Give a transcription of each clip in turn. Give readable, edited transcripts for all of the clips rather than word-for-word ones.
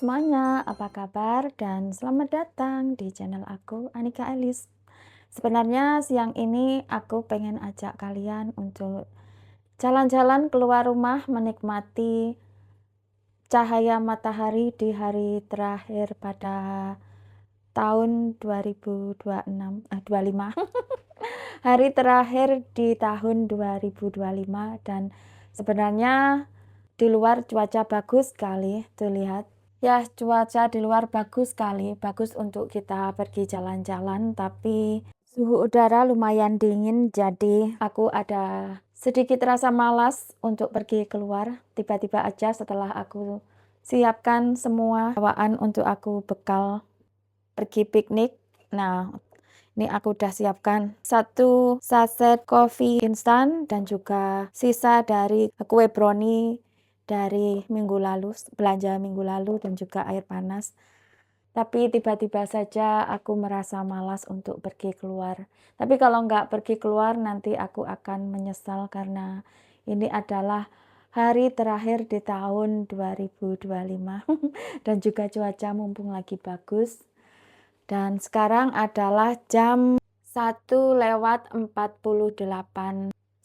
semuanya, apa kabar? Dan selamat datang di channel aku, Anika Elis. Sebenarnya siang ini aku pengen ajak kalian untuk jalan-jalan keluar rumah menikmati cahaya matahari di hari terakhir pada tahun 2025. Hari terakhir di tahun 2025 dan sebenarnya di luar cuaca bagus sekali, tuh lihat. Ya, cuaca di luar bagus sekali, bagus untuk kita pergi jalan-jalan, tapi suhu udara lumayan dingin, jadi aku ada sedikit rasa malas untuk pergi keluar. Tiba-tiba aja setelah aku siapkan semua bawaan untuk aku bekal pergi piknik. Nah, ini aku udah siapkan 1 saset kopi instan dan juga sisa dari kue brownie dari minggu lalu, belanja minggu lalu, dan juga air panas. Tapi tiba-tiba saja aku merasa malas untuk pergi keluar. Tapi kalau nggak pergi keluar nanti aku akan menyesal karena ini adalah hari terakhir di tahun 2025 dan juga cuaca mumpung lagi bagus. Dan sekarang adalah jam 1:48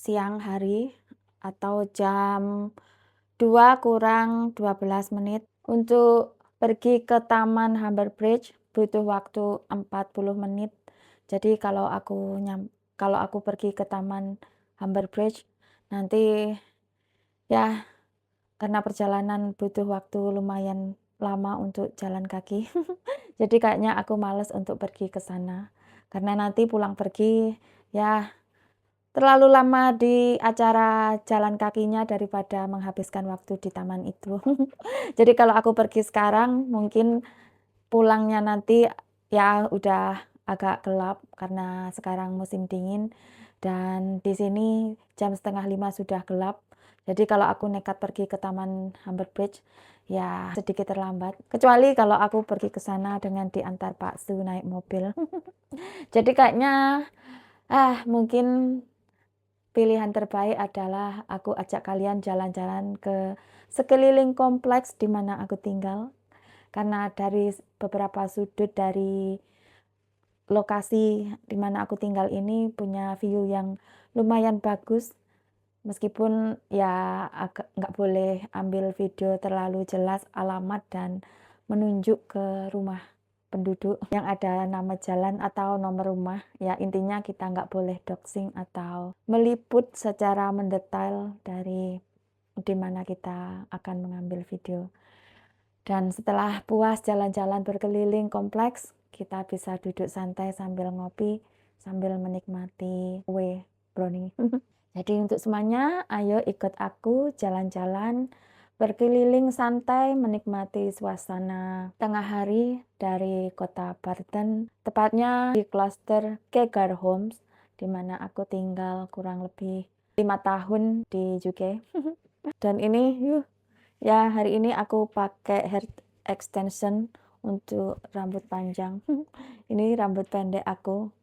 siang hari atau jam 2 kurang 12 menit. Untuk pergi ke Taman Humber Bridge butuh waktu 40 menit. Jadi kalau aku pergi ke Taman Humber Bridge nanti ya karena perjalanan butuh waktu lumayan lama untuk jalan kaki. Jadi kayaknya aku males untuk pergi ke sana. Karena nanti pulang pergi ya terlalu lama di acara jalan kakinya daripada menghabiskan waktu di taman itu. Jadi kalau aku pergi sekarang mungkin pulangnya nanti ya udah agak gelap karena sekarang musim dingin dan di sini jam 4:30 sudah gelap. Jadi kalau aku nekat pergi ke Taman Humber Bridge ya sedikit terlambat. Kecuali kalau aku pergi ke sana dengan diantar Pak Su naik mobil. Jadi kayaknya mungkin pilihan terbaik adalah aku ajak kalian jalan-jalan ke sekeliling kompleks di mana aku tinggal. Karena dari beberapa sudut dari lokasi di mana aku tinggal ini punya view yang lumayan bagus. Meskipun ya agak nggak boleh ambil video terlalu jelas alamat dan menunjuk ke rumah penduduk yang ada nama jalan atau nomor rumah. Ya intinya kita nggak boleh doxing atau meliput secara mendetail dari di mana kita akan mengambil video. Dan setelah puas jalan-jalan berkeliling kompleks, kita bisa duduk santai sambil ngopi, sambil menikmati kue brownie. Jadi untuk semuanya, ayo ikut aku jalan-jalan berkeliling santai menikmati suasana tengah hari dari kota Barton, tepatnya di klaster Kegar Homes, di mana aku tinggal kurang lebih 5 tahun di UK. Dan ini ya hari ini aku pakai hair extension untuk rambut panjang. Ini rambut pendek aku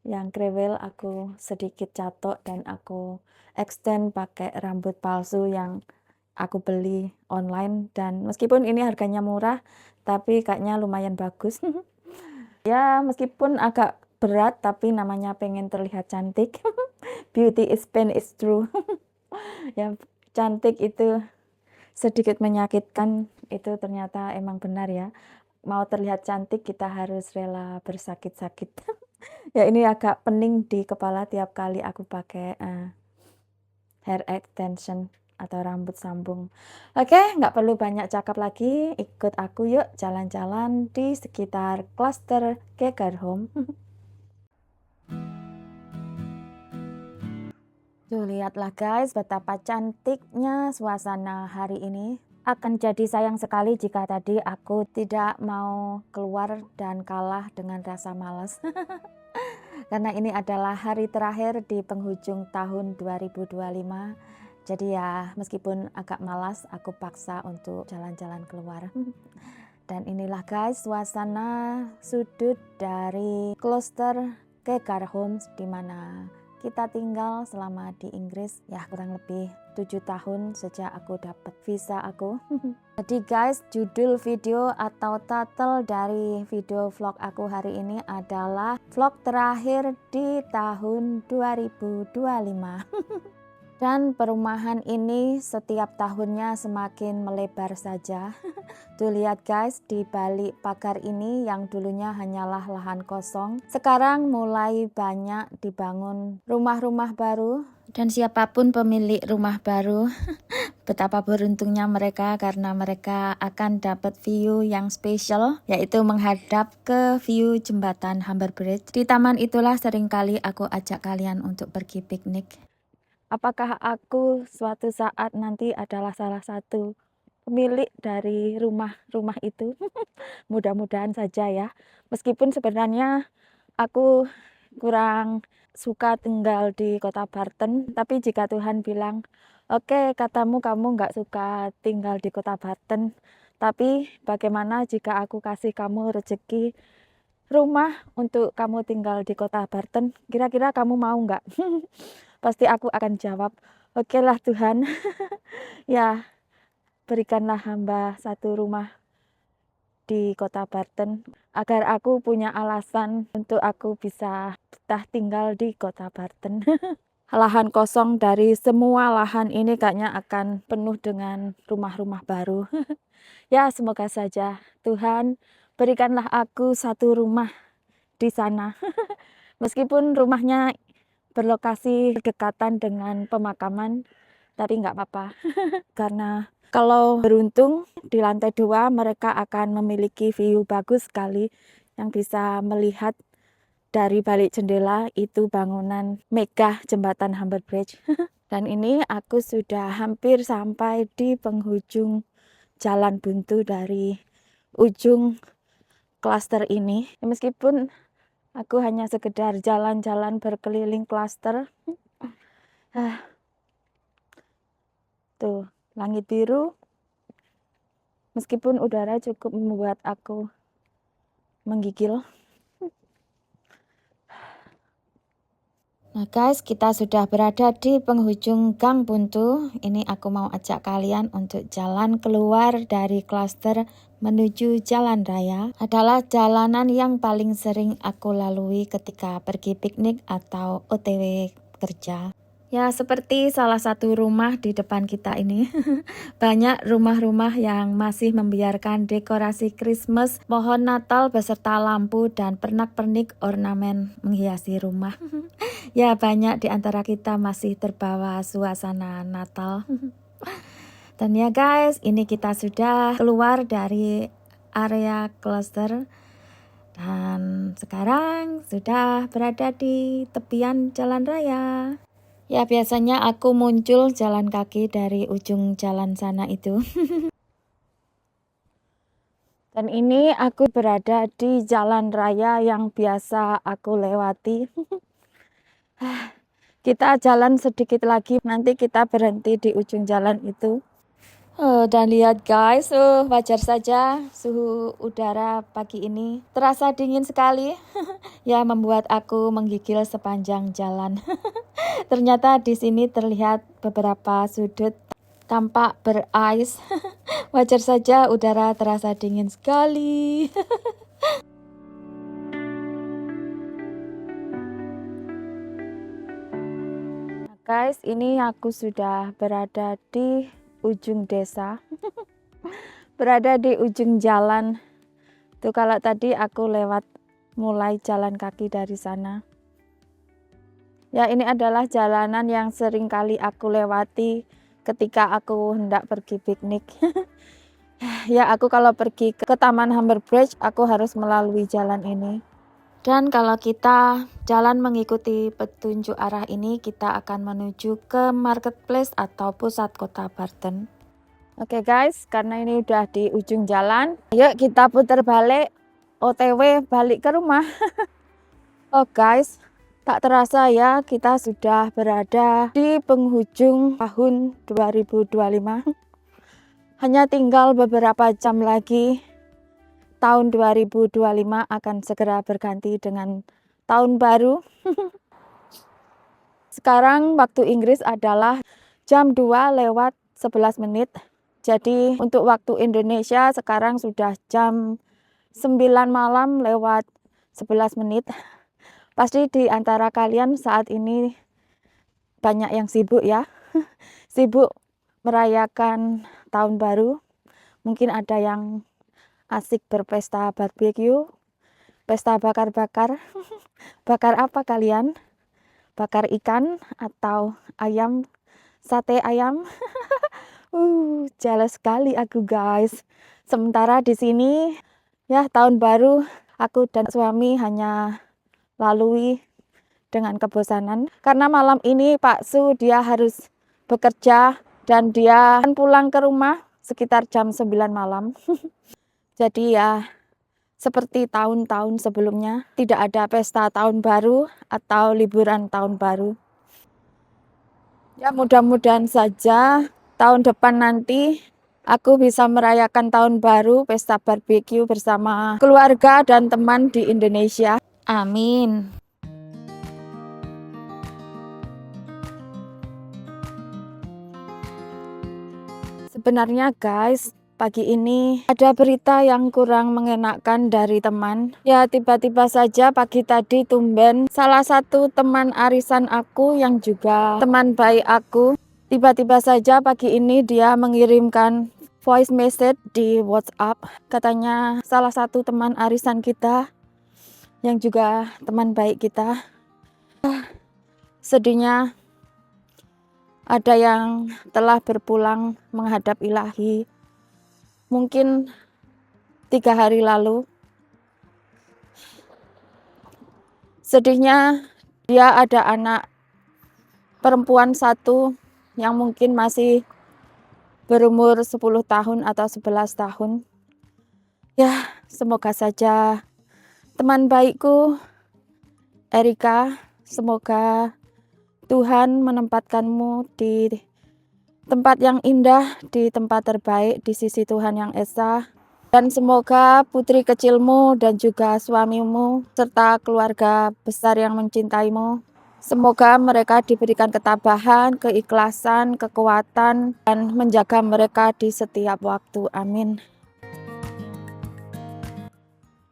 yang krewel aku sedikit catok dan aku extend pakai rambut palsu yang aku beli online dan meskipun ini harganya murah tapi kayaknya lumayan bagus. Ya meskipun agak berat tapi namanya pengen terlihat cantik. Beauty is pain is true. Ya cantik itu sedikit menyakitkan, itu ternyata emang benar ya. Mau terlihat cantik kita harus rela bersakit-sakit. Ya ini agak pening di kepala tiap kali aku pakai hair extension atau rambut sambung. Oke, nggak perlu banyak cakap lagi, ikut aku yuk jalan-jalan di sekitar klaster Kegar Home. Tuh lihatlah guys betapa cantiknya suasana hari ini. Akan jadi sayang sekali jika tadi aku tidak mau keluar dan kalah dengan rasa malas. Karena ini adalah hari terakhir di penghujung tahun 2025. Jadi ya meskipun agak malas aku paksa untuk jalan-jalan keluar. Dan inilah guys suasana sudut dari kloster Kegar Homes di mana kita tinggal selama di Inggris ya kurang lebih 7 tahun sejak aku dapat visa aku. Jadi guys, judul video atau title dari video vlog aku hari ini adalah vlog terakhir di tahun 2025. Dan perumahan ini setiap tahunnya semakin melebar saja. Tuh lihat guys, di balik pagar ini yang dulunya hanyalah lahan kosong, sekarang mulai banyak dibangun rumah-rumah baru. Dan siapapun pemilik rumah baru, betapa beruntungnya mereka karena mereka akan dapat view yang spesial, yaitu menghadap ke view jembatan Humber Bridge. Di taman itulah seringkali aku ajak kalian untuk pergi piknik. Apakah aku suatu saat nanti adalah salah satu pemilik dari rumah-rumah itu? Mudah-mudahan saja ya. Meskipun sebenarnya aku kurang suka tinggal di kota Barton, tapi jika Tuhan bilang, oke, katamu kamu nggak suka tinggal di kota Barton, tapi bagaimana jika aku kasih kamu rezeki rumah untuk kamu tinggal di kota Barton, kira-kira kamu mau nggak? Pasti aku akan jawab, oke lah Tuhan. Ya, berikanlah hamba satu rumah di kota Barton agar aku punya alasan untuk aku bisa betah tinggal di kota Barton. Lahan kosong dari semua lahan ini kayaknya akan penuh dengan rumah-rumah baru. Ya, semoga saja Tuhan berikanlah aku satu rumah di sana. Meskipun rumahnya berlokasi berdekatan dengan pemakaman, tapi nggak apa-apa. Karena kalau beruntung di lantai 2 mereka akan memiliki view bagus sekali yang bisa melihat dari balik jendela itu bangunan megah jembatan Humber Bridge. Dan ini aku sudah hampir sampai di penghujung jalan buntu dari ujung klaster ini. Meskipun aku hanya sekedar jalan-jalan berkeliling klaster. Tuh, langit biru. Meskipun udara cukup membuat aku menggigil. Nah guys, kita sudah berada di penghujung gang buntu. Ini aku mau ajak kalian untuk jalan keluar dari klaster menuju jalan raya. Adalah jalanan yang paling sering aku lalui ketika pergi piknik atau OTW kerja. Ya, seperti salah satu rumah di depan kita ini. Banyak rumah-rumah yang masih membiarkan dekorasi Christmas, pohon Natal beserta lampu dan pernak-pernik ornamen menghiasi rumah. Ya, banyak di antara kita masih terbawa suasana Natal. Dan ya guys, ini kita sudah keluar dari area klaster. Dan sekarang sudah berada di tepian jalan raya. Ya, biasanya aku muncul jalan kaki dari ujung jalan sana itu. Dan ini aku berada di jalan raya yang biasa aku lewati. Kita jalan sedikit lagi, nanti kita berhenti di ujung jalan itu. Dan lihat guys, wajar saja suhu udara pagi ini terasa dingin sekali. Ya, membuat aku menggigil sepanjang jalan. Ternyata di sini terlihat beberapa sudut tampak berais. Wajar saja udara terasa dingin sekali. Nah, guys, ini aku sudah berada di ujung desa. Berada di ujung jalan. Tuh kalau tadi aku lewat mulai jalan kaki dari sana. Ya, ini adalah jalanan yang sering kali aku lewati ketika aku hendak pergi piknik. Ya, aku kalau pergi ke Taman Humber Bridge, aku harus melalui jalan ini. Dan kalau kita jalan mengikuti petunjuk arah ini, kita akan menuju ke marketplace atau pusat kota Barton. Oke guys, karena ini udah di ujung jalan, yuk kita putar balik, OTW balik ke rumah. Oh guys, tak terasa ya kita sudah berada di penghujung tahun 2025. Hanya tinggal beberapa jam lagi tahun 2025 akan segera berganti dengan tahun baru. Sekarang waktu Inggris adalah jam 2 lewat 11 menit. Jadi untuk waktu Indonesia sekarang sudah jam 9 malam lewat 11 menit. Pasti di antara kalian saat ini banyak yang sibuk ya. Sibuk merayakan tahun baru. Mungkin ada yang asik berpesta barbeque, pesta bakar-bakar. Bakar apa kalian? Bakar ikan atau ayam, sate ayam? Jelas sekali aku guys. Sementara di sini ya tahun baru aku dan suami hanya lalui dengan kebosanan karena malam ini Pak Su dia harus bekerja dan dia akan pulang ke rumah sekitar jam 9 malam. Jadi ya seperti tahun-tahun sebelumnya tidak ada pesta tahun baru atau liburan tahun baru. Ya mudah-mudahan saja tahun depan nanti aku bisa merayakan tahun baru pesta barbeque bersama keluarga dan teman di Indonesia. Amin. Sebenarnya guys, pagi ini ada berita yang kurang mengenakan dari teman. Ya tiba-tiba saja pagi tadi tumben salah satu teman arisan aku yang juga teman baik aku. Tiba-tiba saja pagi ini dia mengirimkan voice message di WhatsApp. Katanya salah satu teman arisan kita yang juga teman baik kita. Sedihnya ada yang telah berpulang menghadap Ilahi. Mungkin 3 hari lalu. Sedihnya dia ada anak perempuan satu yang mungkin masih berumur 10 tahun atau 11 tahun. Ya, semoga saja teman baikku Erika, semoga Tuhan menempatkanmu di tempat yang indah, di tempat terbaik di sisi Tuhan Yang Esa. Dan semoga putri kecilmu dan juga suamimu serta keluarga besar yang mencintaimu, semoga mereka diberikan ketabahan, keikhlasan, kekuatan, dan menjaga mereka di setiap waktu. Amin.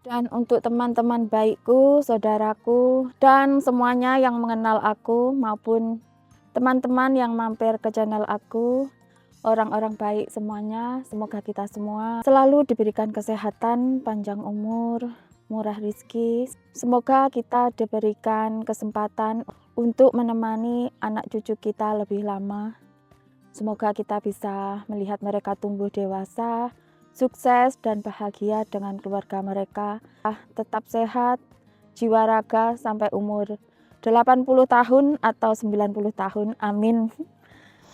Dan untuk teman-teman baikku, saudaraku, dan semuanya yang mengenal aku maupun teman-teman yang mampir ke channel aku, orang-orang baik semuanya, semoga kita semua selalu diberikan kesehatan, panjang umur, murah rezeki. Semoga kita diberikan kesempatan untuk menemani anak cucu kita lebih lama. Semoga kita bisa melihat mereka tumbuh dewasa, sukses dan bahagia dengan keluarga mereka. Tetap sehat, jiwa raga sampai umur 80 tahun atau 90 tahun. Amin.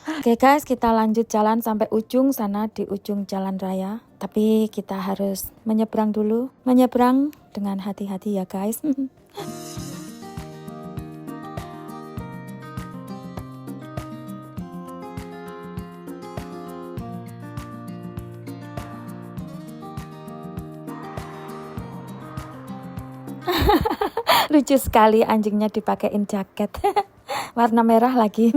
Oke guys, kita lanjut jalan sampai ujung sana di ujung jalan raya. Tapi kita harus menyeberang dulu. Menyeberang dengan hati-hati ya guys. Lucu sekali anjingnya dipakein jaket. Warna merah lagi.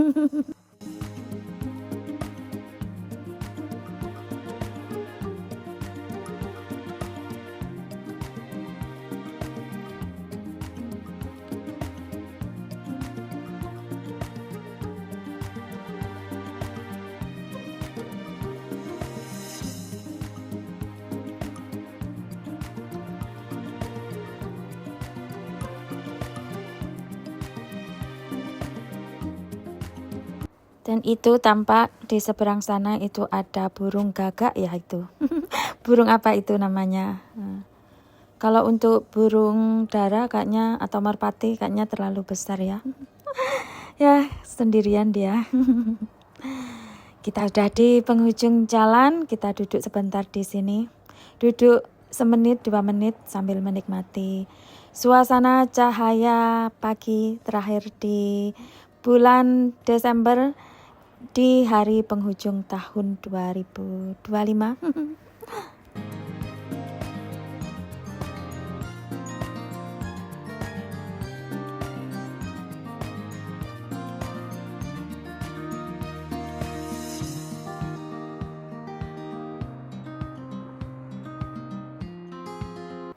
Dan itu tampak di seberang sana itu ada burung gagak ya itu. Burung apa itu namanya? Kalau untuk burung dara kayaknya atau merpati kayaknya terlalu besar ya. Ya sendirian dia. Kita sudah di penghujung jalan, kita duduk sebentar di sini. Duduk semenit 2 menit sambil menikmati suasana cahaya pagi terakhir di bulan Desember di hari penghujung tahun 2025.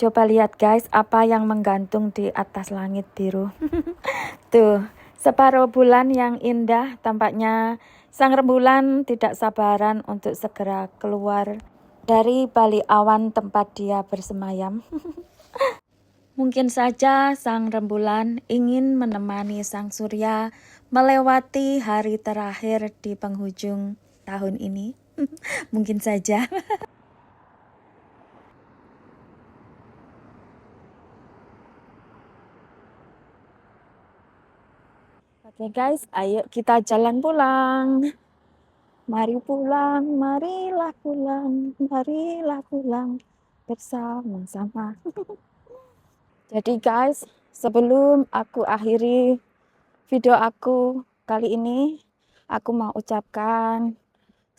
Coba lihat guys, apa yang menggantung di atas langit biru. Tuh, separuh bulan yang indah. Tampaknya sang rembulan tidak sabaran untuk segera keluar dari balik awan tempat dia bersemayam. Mungkin saja sang rembulan ingin menemani sang surya melewati hari terakhir di penghujung tahun ini. Mungkin saja. Oke guys, ayo kita jalan pulang. Mari pulang, marilah pulang bersama-sama. Jadi guys, sebelum aku akhiri video aku kali ini, aku mau ucapkan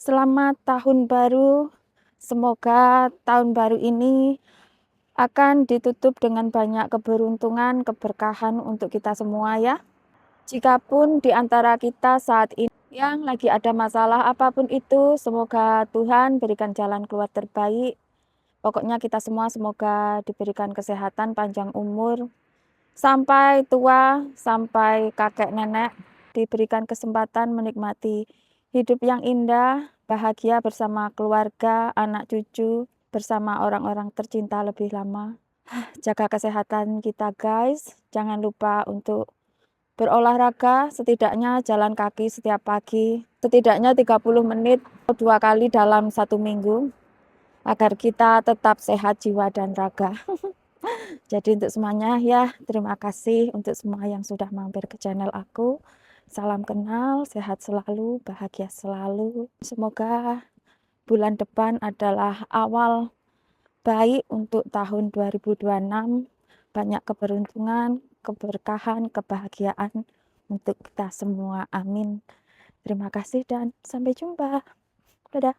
selamat tahun baru. Semoga tahun baru ini akan ditutup dengan banyak keberuntungan, keberkahan untuk kita semua ya. Jikapun di antara kita saat ini yang lagi ada masalah apapun itu, semoga Tuhan berikan jalan keluar terbaik. Pokoknya kita semua semoga diberikan kesehatan, panjang umur, sampai tua, sampai kakek nenek, diberikan kesempatan menikmati hidup yang indah, bahagia bersama keluarga, anak cucu, bersama orang-orang tercinta lebih lama. Jaga kesehatan kita guys, jangan lupa untuk berolahraga, setidaknya jalan kaki setiap pagi, setidaknya 30 menit 2 kali dalam 1 minggu, agar kita tetap sehat jiwa dan raga. Jadi untuk semuanya ya, terima kasih untuk semua yang sudah mampir ke channel aku. Salam kenal, sehat selalu, bahagia selalu. Semoga bulan depan adalah awal baik untuk tahun 2026. Banyak keberuntungan, keberkahan, kebahagiaan untuk kita semua. Amin. Terima kasih dan sampai jumpa. Dadah.